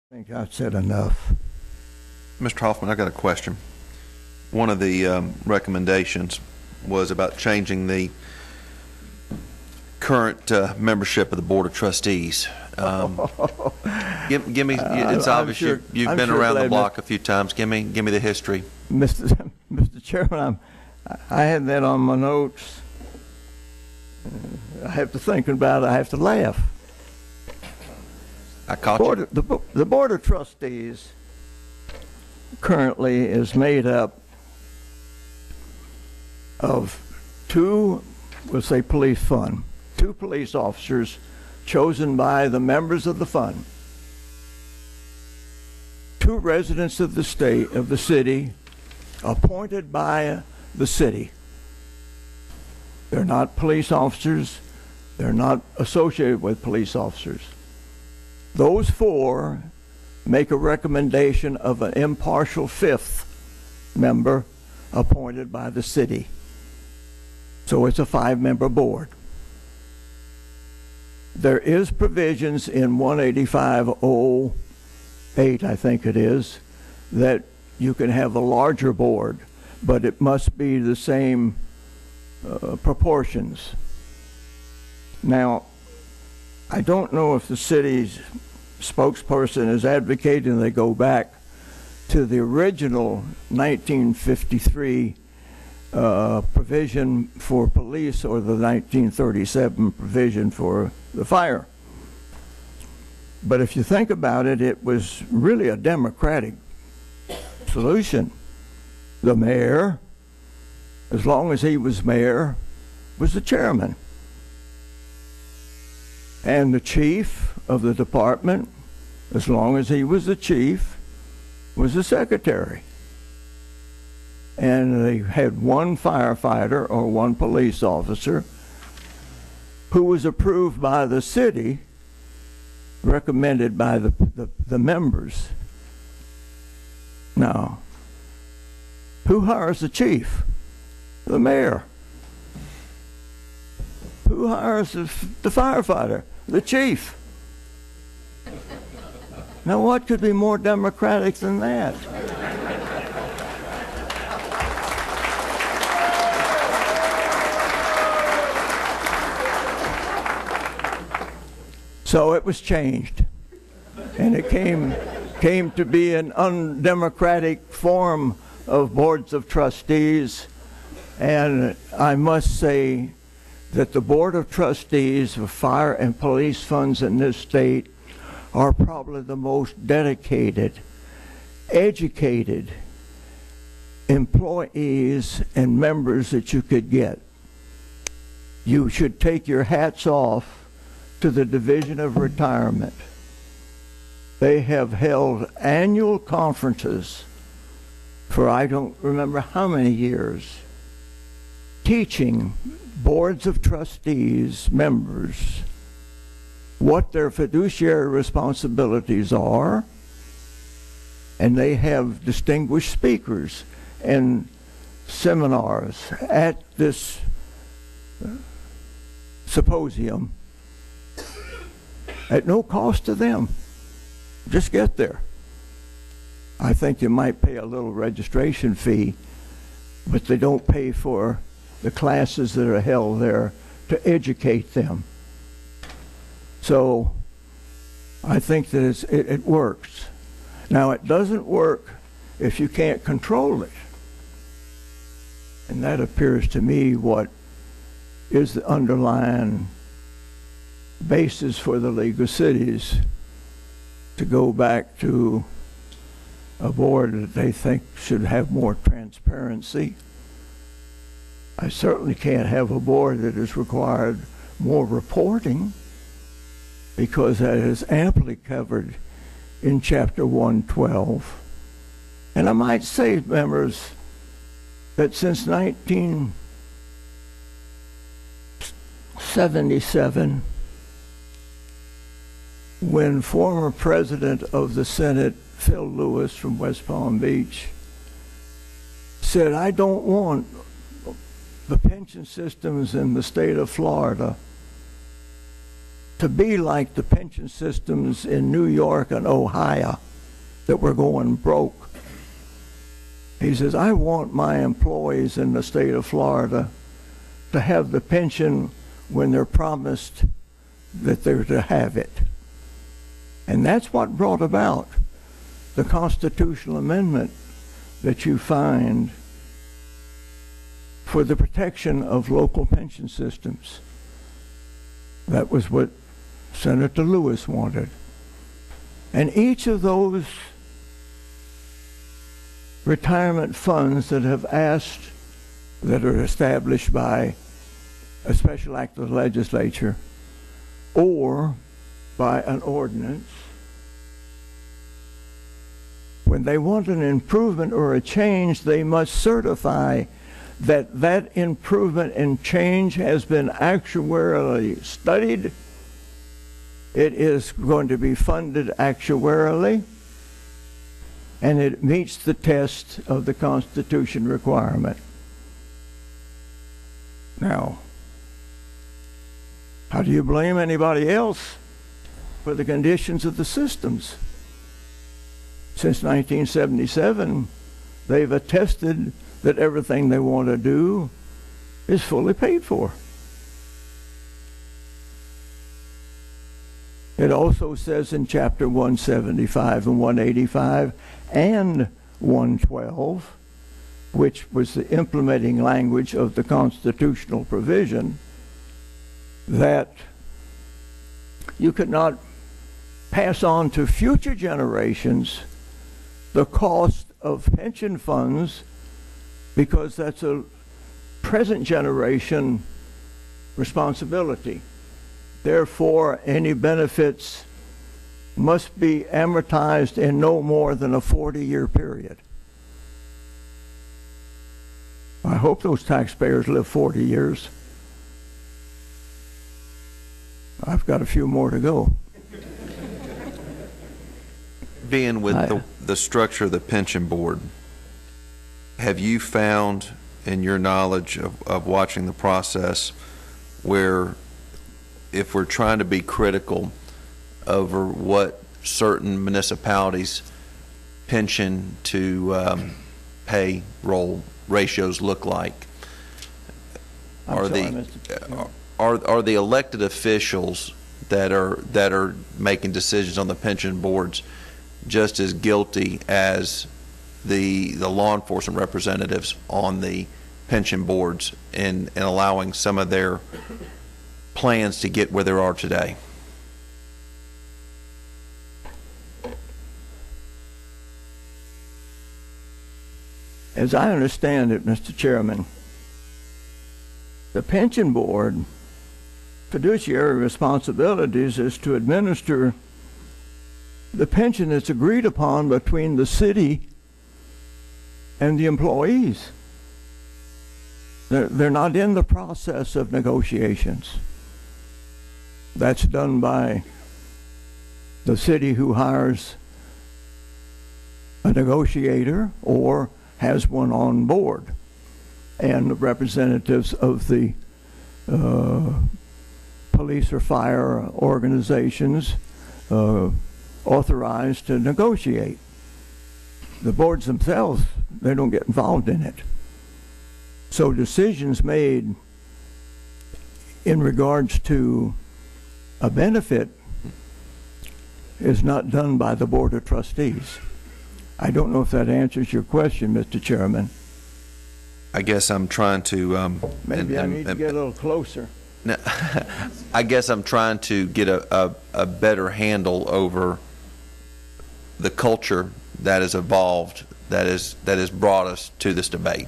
I think I've said enough. Mr. Hoffman, I got a question. One of the recommendations was about changing the current membership of the Board of Trustees. Give me. It's obvious sure, you've I'm been sure around the glad block a few times. Give me the history. Mr. Chairman, I had that on my notes. I have to think about it. I have to laugh. I caught you. The Board of Trustees currently is made up of two, we'll say police fund, two police officers chosen by the members of the fund, two residents of the city appointed by the city. They're not police officers. They're not associated with police officers. Those four make a recommendation of an impartial fifth member appointed by the city. So it's a 5-member board. There is provisions in 18508, I think it is, that you can have a larger board, but it must be the same proportions. Now, I don't know if the city's spokesperson is advocating they go back to the original 1953 provision for police or the 1937 provision for the fire. But if you think about it, it was really a democratic solution. The mayor, as long as he was mayor, was the chairman. And the chief of the department, as long as he was the chief, was the secretary. And they had one firefighter or one police officer who was approved by the city, recommended by the members. Now, who hires the chief? The mayor. Who hires the firefighter? The chief. Now, what could be more democratic than that? So it was changed, and it came to be an undemocratic form of boards of trustees. And I must say that the Board of Trustees for fire and police funds in this state are probably the most dedicated, educated employees and members that you could get. You should take your hats off to the Division of Retirement. They have held annual conferences for I don't remember how many years, teaching boards of trustees members what their fiduciary responsibilities are, and they have distinguished speakers and seminars at this symposium at no cost to them. Just get there. I think you might pay a little registration fee, but they don't pay for the classes that are held there to educate them. So I think that it works. Now, it doesn't work if you can't control it. And that appears to me what is the underlying basis for the League of Cities to go back to a board that they think should have more transparency. I certainly can't have a board that has required more reporting, because that is amply covered in Chapter 112. And I might say, members, that since 1977, when former President of the Senate, Phil Lewis from West Palm Beach, said, I don't want the pension systems in the state of Florida to be like the pension systems in New York and Ohio that were going broke. He says, I want my employees in the state of Florida to have the pension when they're promised that they're to have it. And that's what brought about the constitutional amendment that you find for the protection of local pension systems. That was what Senator Lewis wanted. And each of those retirement funds that have asked, that are established by a special act of the legislature or by an ordinance, when they want an improvement or a change, they must certify that that improvement and change has been actuarially studied. It is going to be funded actuarially, and it meets the test of the Constitution requirement. Now, how do you blame anybody else for the conditions of the systems? Since 1977, they've attested that everything they want to do is fully paid for. It also says in Chapter 175 and 185 and 112, which was the implementing language of the constitutional provision, that you could not pass on to future generations the cost of pension funds, because that's a present generation responsibility. Therefore, any benefits must be amortized in no more than a 40-year period. I hope those taxpayers live 40 years. I've got a few more to go. Being with the structure of the pension board, have you found, in your knowledge of watching the process, where if we're trying to be critical over what certain municipalities' pension to payroll ratios look like, are the elected officials that are making decisions on the pension boards just as guilty as the law enforcement representatives on the pension boards in allowing some of their plans to get where they are today? As I understand it, Mr. Chairman, the pension board fiduciary responsibilities is to administer the pension that's agreed upon between the city and the employees. They're not in the process of negotiations. That's done by the city, who hires a negotiator or has one on board, and the representatives of the police or fire organizations authorized to negotiate. The boards themselves, they don't get involved in it. So decisions made in regards to a benefit is not done by the Board of Trustees. I don't know if that answers your question, Mr. Chairman. I guess I'm trying to... Maybe I need to get a little closer. No, I guess I'm trying to get a better handle over the culture that has evolved, that has brought us to this debate.